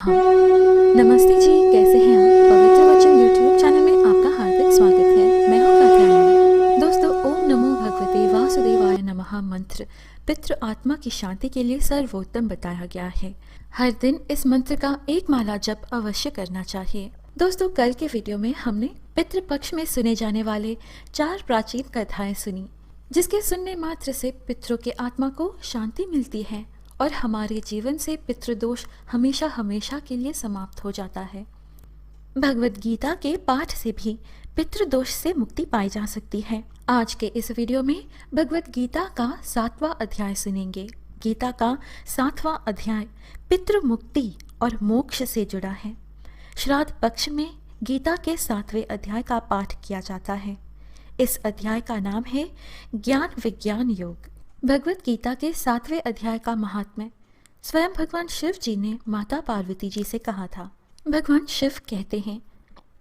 हाँ, नमस्ते जी, कैसे हैं आप? पवित्र वचन यूट्यूब चैनल में आपका हार्दिक स्वागत है। मैं हूँ कात्यायनी। दोस्तों, ओम नमो भगवते वासुदेवाय नमः मंत्र पितृ आत्मा की शांति के लिए सर्वोत्तम बताया गया है। हर दिन इस मंत्र का एक माला जप अवश्य करना चाहिए। दोस्तों, कल के वीडियो में हमने पितृ पक्ष में सुने जाने वाले 4 प्राचीन कथाएं सुनी, जिसके सुनने मात्र से पितरों के आत्मा को शांति मिलती है और हमारे जीवन से पितृदोष हमेशा हमेशा के लिए समाप्त हो जाता है। भगवत गीता के पाठ से भी पितृदोष से मुक्ति पाई जा सकती है। आज के इस वीडियो में भगवत गीता का 7वां अध्याय सुनेंगे। गीता का 7वां अध्याय पितृ मुक्ति और मोक्ष से जुड़ा है। श्राद्ध पक्ष में गीता के 7वें अध्याय का पाठ किया जाता है। इस अध्याय का नाम है ज्ञान विज्ञान योग। भगवत गीता के 7वें अध्याय का महात्म्य स्वयं भगवान शिव जी ने माता पार्वती जी से कहा था। भगवान शिव कहते हैं,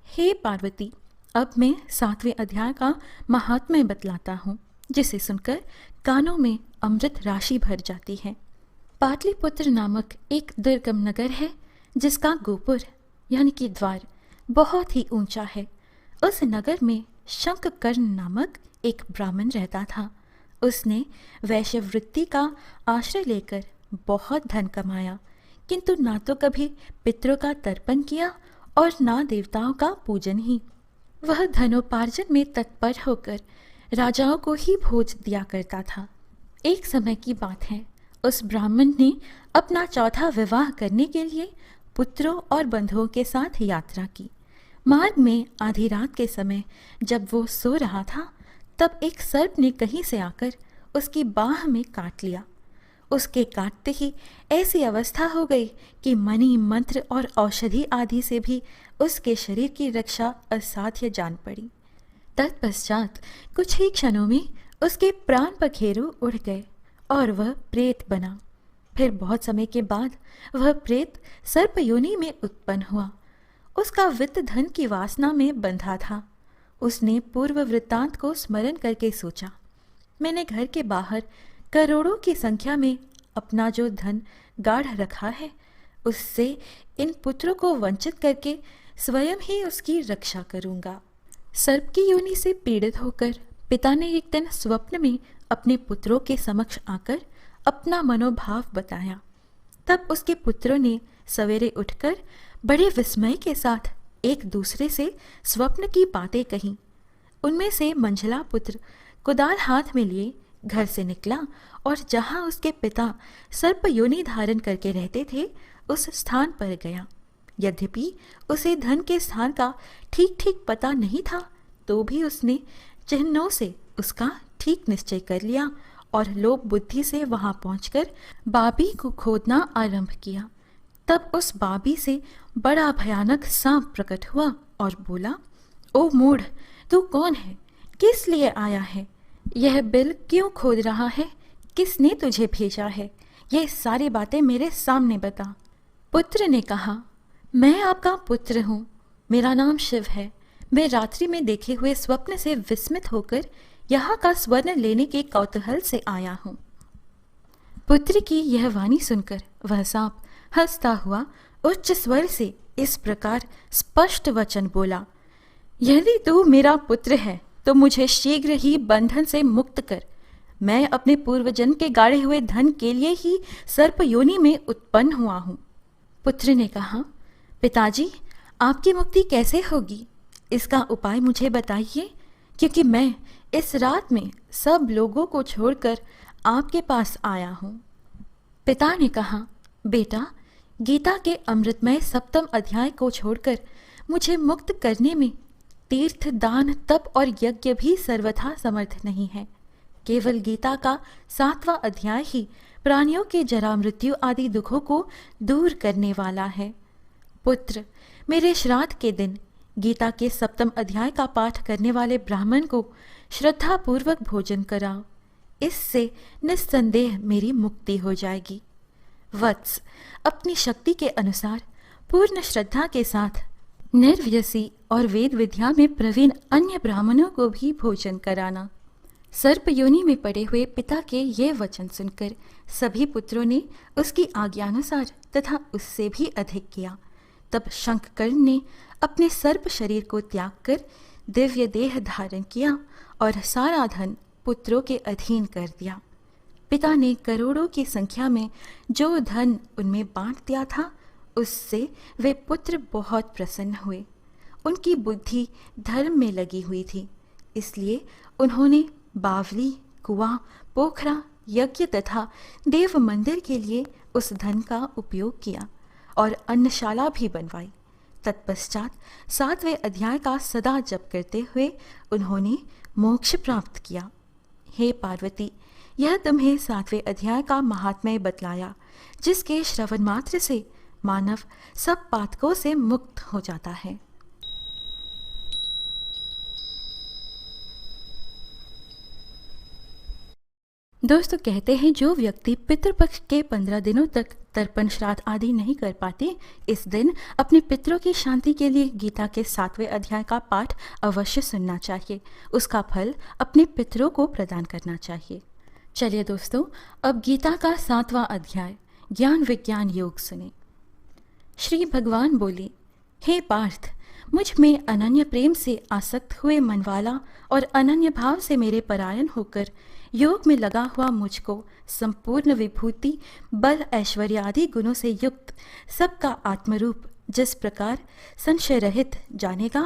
हे पार्वती, अब मैं 7वें अध्याय का महात्म्य बतलाता हूँ, जिसे सुनकर कानों में अमृत राशि भर जाती है। पाटलिपुत्र नामक एक दुर्गम नगर है, जिसका गोपुर यानी कि द्वार बहुत ही ऊंचा है। उस नगर में शंखकर्ण नामक एक ब्राह्मण रहता था। उसने वैश्य वृत्ति का आश्रय लेकर बहुत धन कमाया, किंतु ना तो कभी पितरों का तर्पण किया और ना देवताओं का पूजन ही। वह धनोपार्जन में तत्पर होकर राजाओं को ही भोज दिया करता था। एक समय की बात है, उस ब्राह्मण ने अपना चौथा विवाह करने के लिए पुत्रों और बंधुओं के साथ यात्रा की। मार्ग में आधी रात के समय जब वो सो रहा था, तब एक सर्प ने कहीं से आकर उसकी बाह में काट लिया। उसके काटते ही ऐसी अवस्था हो गई कि मणि मंत्र और औषधि आदि से भी उसके शरीर की रक्षा असाध्य जान पड़ी। तत्पश्चात कुछ ही क्षणों में उसके प्राण पखेरु उड़ गए और वह प्रेत बना। फिर बहुत समय के बाद वह प्रेत सर्प योनि में उत्पन्न हुआ। उसका वित्त धन की वासना में बंधा था। उसने पूर्व वृत्तांत को स्मरण करके सोचा, मैंने घर के बाहर करोड़ों की संख्या में अपना जो धन गाढ़ रखा है, उससे इन पुत्रों को वंचित करके स्वयं ही उसकी रक्षा करूंगा। सर्प की योनि से पीड़ित होकर पिता ने एक दिन स्वप्न में अपने पुत्रों के समक्ष आकर अपना मनोभाव बताया। तब उसके पुत्रों ने सवेरे उठकर बड़े विस्मय के साथ एक दूसरे से स्वप्न की बातें कहीं। उनमें से मंझला पुत्र कुदाल हाथ में लिए घर से निकला और जहां उसके पिता सर्प योनि धारण करके रहते थे, उस स्थान पर गया। यद्यपि उसे धन के स्थान का ठीक ठीक पता नहीं था, तो भी उसने चिन्हों से उसका ठीक निश्चय कर लिया और लोभ बुद्धि से वहां पहुंचकर बाबी को खोदना आरंभ किया। तब उस बाबी से बड़ा भयानक सांप प्रकट हुआ और बोला, ओ मूढ़, तू कौन है? किस लिए आया है? यह बिल क्यों खोद रहा है? किसने तुझे भेजा है? ये सारी बातें मेरे सामने बता। पुत्र ने कहा, मैं आपका पुत्र हूँ, मेरा नाम शिव है। मैं रात्रि में देखे हुए स्वप्न से विस्मित होकर यहाँ का स्वर्ण लेने के कौतूहल से आया हूँ। पुत्र की यह वाणी सुनकर वह सांप हंसता हुआ उच्च स्वर से इस प्रकार स्पष्ट वचन बोला, यदि तू मेरा पुत्र है तो मुझे शीघ्र ही बंधन से मुक्त कर। मैं अपने पूर्वजन्म के गाढ़े हुए धन के लिए ही सर्प योनि में उत्पन्न हुआ हूँ। पुत्र ने कहा, पिताजी, आपकी मुक्ति कैसे होगी? इसका उपाय मुझे बताइए, क्योंकि मैं इस रात में सब लोगों को छोड़कर आपके पास आया हूँ। पिता ने कहा, बेटा, गीता के अमृतमय 7वें अध्याय को छोड़कर मुझे मुक्त करने में तीर्थ, दान, तप और यज्ञ भी सर्वथा समर्थ नहीं है। केवल गीता का 7वां अध्याय ही प्राणियों के जरा मृत्यु आदि दुखों को दूर करने वाला है। पुत्र, मेरे श्राद्ध के दिन गीता के 7वें अध्याय का पाठ करने वाले ब्राह्मण को श्रद्धा पूर्वक भोजन कराओ। इससे निस्संदेह मेरी मुक्ति हो जाएगी। वत्स, अपनी शक्ति के अनुसार पूर्ण श्रद्धा के साथ निर्व्यसी और वेद विद्या में प्रवीण अन्य ब्राह्मणों को भी भोजन कराना। सर्प योनि में पड़े हुए पिता के ये वचन सुनकर सभी पुत्रों ने उसकी आज्ञानुसार तथा उससे भी अधिक किया। तब शंखकर्ण ने अपने सर्प शरीर को त्याग कर दिव्य देह धारण किया और सारा धन पुत्रों के अधीन कर दिया। पिता ने करोड़ों की संख्या में जो धन उनमें बांट दिया था, उससे वे पुत्र बहुत प्रसन्न हुए। उनकी बुद्धि धर्म में लगी हुई थी, इसलिए उन्होंने बावली, कुआं, पोखरा, यज्ञ तथा देव मंदिर के लिए उस धन का उपयोग किया और अन्नशाला भी बनवाई। तत्पश्चात 7वें अध्याय का सदा जप करते हुए उन्होंने मोक्ष प्राप्त किया। हे पार्वती, यह तुम्हें 7वें अध्याय का महात्म्य बतलाया, जिसके श्रवण मात्र से मानव सब पातकों से मुक्त हो जाता है। दोस्तों, कहते हैं जो व्यक्ति पितृपक्ष के 15 दिनों तक तर्पण श्राद्ध आदि नहीं कर पाते, इस दिन अपने पितरों की शांति के लिए गीता के 7वें अध्याय का पाठ अवश्य सुनना चाहिए। उसका फल अपने पितरों को प्रदान करना चाहिए। चलिए दोस्तों, अब गीता का 7वां अध्याय ज्ञान विज्ञान योग सुने। श्री भगवान बोले, हे पार्थ, मुझ में अनन्य प्रेम से आसक्त हुए मनवाला और अनन्य भाव से मेरे परायण होकर योग में लगा हुआ मुझको संपूर्ण विभूति, बल, ऐश्वर्य आदि गुणों से युक्त सबका आत्मरूप जिस प्रकार संशय रहित जानेगा,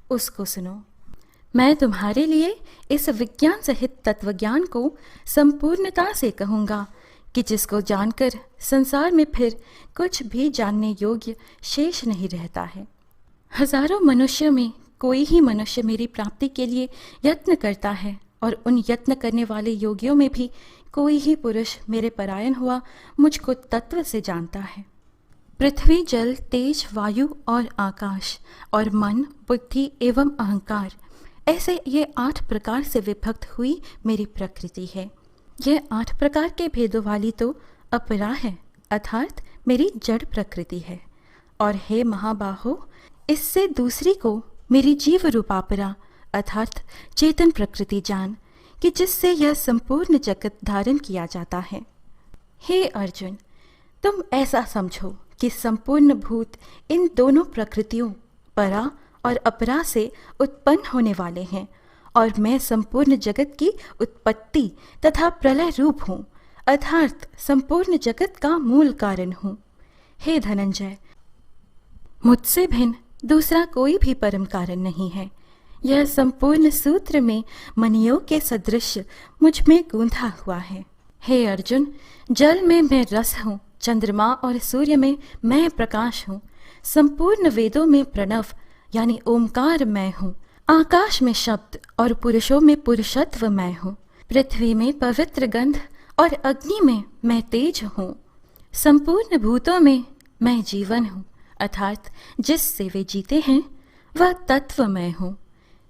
उसको सुनो। मैं तुम्हारे लिए इस विज्ञान सहित तत्वज्ञान को संपूर्णता से कहूँगा कि जिसको जानकर संसार में फिर कुछ भी जानने योग्य शेष नहीं रहता है। हजारों मनुष्यों में कोई ही मनुष्य मेरी प्राप्ति के लिए यत्न करता है और उन यत्न करने वाले योगियों में भी कोई ही पुरुष मेरे परायण हुआ मुझको तत्व से जानता है। पृथ्वी, जल, तेज, वायु और आकाश और मन, बुद्धि एवं अहंकार, ऐसे ये 8 प्रकार से विभक्त हुई मेरी प्रकृति है। यह 8 प्रकार के भेदों वाली तो अपरा है, अर्थात मेरी जड़ प्रकृति है। और हे महाबाहो, इससे दूसरी को मेरी जीव रूपापरा अर्थात चेतन प्रकृति जान, कि जिससे यह संपूर्ण जगत धारण किया जाता है। हे अर्जुन, तुम ऐसा समझो कि संपूर्ण भूत इन दोनों प्रकृतियों परा और अपरा से उत्पन्न होने वाले हैं और मैं संपूर्ण जगत की उत्पत्ति तथा प्रलय रूप हूँ, अर्थात संपूर्ण जगत का मूल कारण हूँ। हे धनंजय, मुझसे भिन्न दूसरा कोई भी परम कारण नहीं है। यह संपूर्ण सूत्र में मणियों के सदृश मुझ में गूंथा हुआ है। हे अर्जुन, जल में मैं रस हूँ, चंद्रमा और सूर्य में मैं प्रकाश हूँ, संपूर्ण वेदों में प्रणव यानी ओमकार मैं हूँ, आकाश में शब्द और पुरुषों में पुरुषत्व मैं हूँ, पृथ्वी में पवित्र गंध और अग्नि में मैं तेज हूँ, संपूर्ण भूतों में मैं जीवन हूँ, अर्थात जिससे वे जीते हैं वह तत्व मैं हूँ,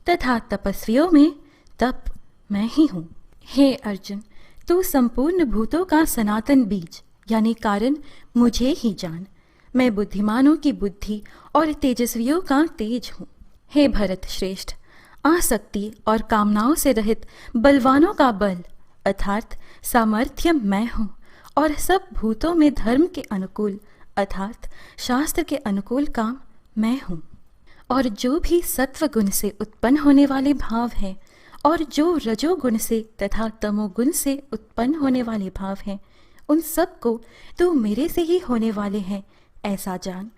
तथा तपस्वियों में तप मैं ही हूँ। हे अर्जुन, तू संपूर्ण भूतों का सनातन बीज यानी कारण मुझे ही जान। मैं बुद्धिमानों की बुद्धि और तेजस्वियों का तेज हूँ। हे भरत श्रेष्ठ, आसक्ति और कामनाओं से रहित बलवानों का बल अर्थात सामर्थ्य मैं हूँ और सब भूतों में धर्म के अनुकूल अर्थात शास्त्र के अनुकूल काम मैं हूँ। और जो भी सत्व गुण से उत्पन्न होने वाले भाव हैं और जो रजोगुण से तथा तमोगुण से उत्पन्न होने वाले भाव हैं, उन सब को तो मेरे से ही होने वाले हैं ऐसा जान,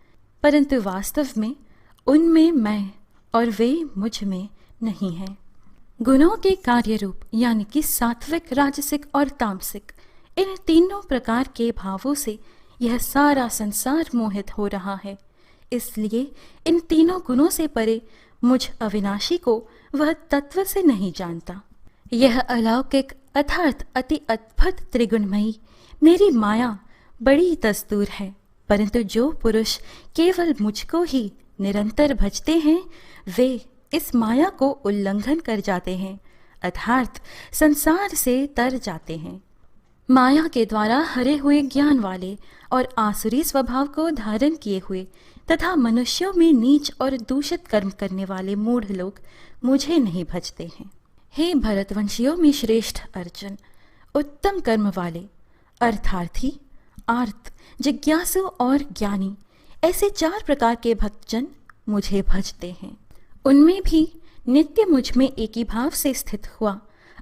परंतु वास्तव में उनमें मैं और वे मुझ में नहीं हैं। गुणों के कार्य रूप यानी कि सात्विक, राजसिक और तामसिक, इन तीनों प्रकार के भावों से यह सारा संसार मोहित हो रहा है। इसलिए इन तीनों गुणों से परे मुझ अविनाशी को वह तत्व से नहीं जानता। यह अलौकिक अर्थात अति अद्भुत त्रिगुणमयी मेरी माया बड़ी दस्तूर है, परंतु जो पुरुष केवल मुझको ही निरंतर भजते हैं वे इस माया को उल्लंघन कर जाते हैं अर्थात संसार से तर जाते हैं। माया के द्वारा हरे हुए ज्ञान वाले और आसुरी स्वभाव को धारण किए हुए तथा मनुष्यों में नीच और दूषित कर्म करने वाले मूढ़ लोग मुझे नहीं भजते हैं। हे भरतवंशियों में श्रेष्ठ अर्जुन, उत्तम कर्म वाले, अर्थार्थी, आर्त, जिज्ञासु और ज्ञानी, ऐसे 4 प्रकार के भक्तजन मुझे भजते हैं। उनमें भी नित्य मुझ में एक ही भाव से स्थित हुआ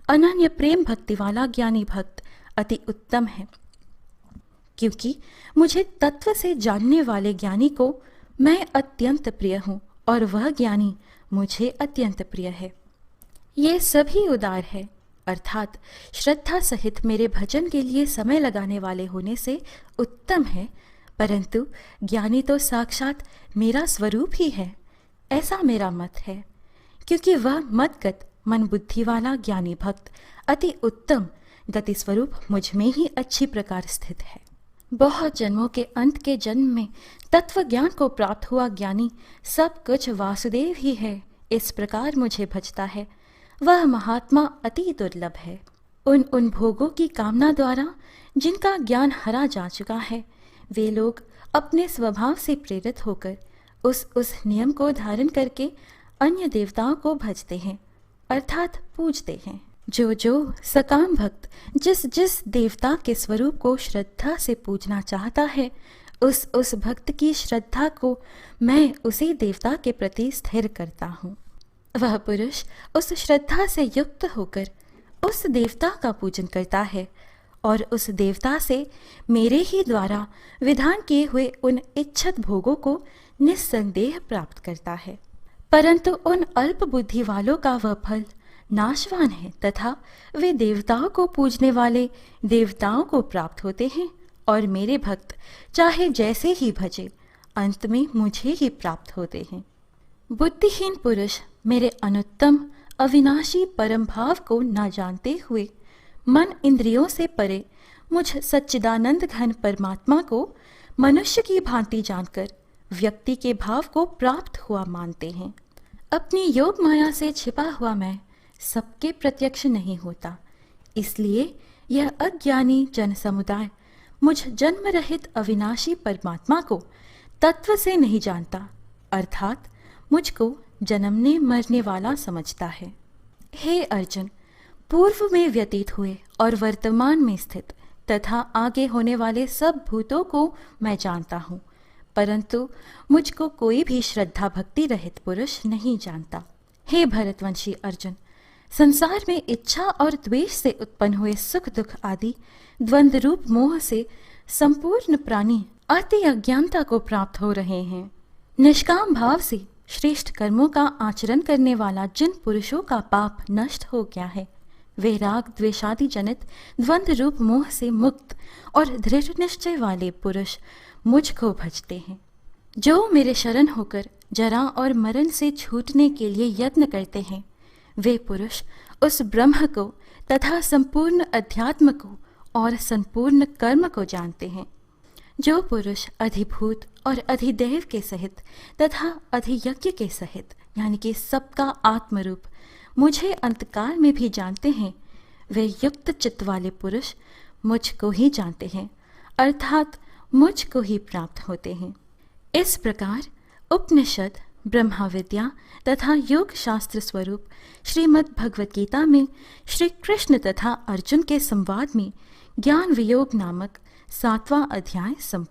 अनन्य प्रेम भक्ति वाला ज्ञानी भक्त अति उत्तम है, क्योंकि मुझे तत्व से जानने वाले ज्ञानी को मैं अत्यंत प्रिय हूँ और वह ज्ञानी मुझे अत्यंत प्रिय है। ये सभी उदार है, अर्थात श्रद्धा सहित मेरे भजन के लिए समय लगाने वाले होने से उत्तम है, परंतु ज्ञानी तो साक्षात मेरा स्वरूप ही है, ऐसा मेरा मत है, क्योंकि वह मतगत मन बुद्धि वाला ज्ञानी भक्त अति उत्तम गति स्वरूप मुझ में ही अच्छी प्रकार स्थित है। बहुत जन्मों के अंत के जन्म में तत्व ज्ञान को प्राप्त हुआ ज्ञानी सब कुछ वासुदेव ही है, इस प्रकार मुझे भजता है। वह महात्मा अति दुर्लभ है। उन भोगों की कामना द्वारा जिनका ज्ञान हरा जा चुका है, वे लोग अपने स्वभाव से प्रेरित होकर उस नियम को धारण करके अन्य देवताओं को भजते हैं, अर्थात पूजते हैं। जो सकाम भक्त जिस देवता के स्वरूप को श्रद्धा से पूजना चाहता है, उस भक्त की श्रद्धा को मैं उसी देवता के प्रति स्थिर करता हूँ। वह पुरुष उस श्रद्धा से युक्त होकर उस देवता का पूजन करता है और उस देवता से मेरे ही द्वारा विधान किए हुए उन इच्छित भोगों को निस्संदेह प्राप्त करता है। परंतु उन अल्प बुद्धि वालों का वह फल नाशवान है तथा वे देवताओं को पूजने वाले देवताओं को प्राप्त होते हैं और मेरे भक्त चाहे जैसे ही भजे अंत में मुझे ही प्राप्त होते हैं। बुद्धिहीन पुरुष मेरे अनुत्तम अविनाशी परम भाव को न जानते हुए मन इंद्रियों से परे मुझ सच्चिदानंद घन परमात्मा को मनुष्य की भांति जानकर व्यक्ति के भाव को प्राप्त हुआ मानते हैं। अपनी योग माया से छिपा हुआ मैं सबके प्रत्यक्ष नहीं होता, इसलिए यह अज्ञानी जन समुदाय मुझ जन्म रहित अविनाशी परमात्मा को तत्व से नहीं जानता, अर्थात मुझको जन्मने मरने वाला समझता है। हे अर्जुन, पूर्व में व्यतीत हुए और वर्तमान में स्थित तथा आगे होने वाले सब भूतों को मैं जानता हूँ, परंतु मुझको कोई भी श्रद्धा भक्ति रहित पुरुष नहीं जानता। हे भरतवंशी अर्जुन, संसार में इच्छा और द्वेष से उत्पन्न हुए सुख दुख आदि द्वंद्व रूप मोह से संपूर्ण प्राणी अति अज्ञानता को प्राप्त हो रहे हैं। निष्काम भाव से श्रेष्ठ कर्मों का आचरण करने वाला जिन पुरुषों का पाप नष्ट हो गया है, वे राग द्वेषादि जनित द्वंद्व रूप मोह से मुक्त और दृढ़ निश्चय वाले पुरुष मुझको भजते हैं। जो मेरे शरण होकर जरा और मरण से छूटने के लिए यत्न करते हैं, वे पुरुष उस ब्रह्म को तथा संपूर्ण अध्यात्म को और संपूर्ण कर्म को जानते हैं। जो पुरुष अधिभूत और अधिदेव के सहित तथा अधियज्ञ के सहित यानी कि सबका आत्मरूप मुझे अंतकाल में भी जानते हैं, वे युक्त चित्त वाले पुरुष मुझको ही जानते हैं, अर्थात मुझको ही प्राप्त होते हैं। इस प्रकार उपनिषद, ब्रह्मा विद्या तथा योग शास्त्र स्वरूप श्रीमद् भगवत गीता में श्री कृष्ण तथा अर्जुन के संवाद में ज्ञान वियोग नामक 7वां अध्याय संपूर्ण।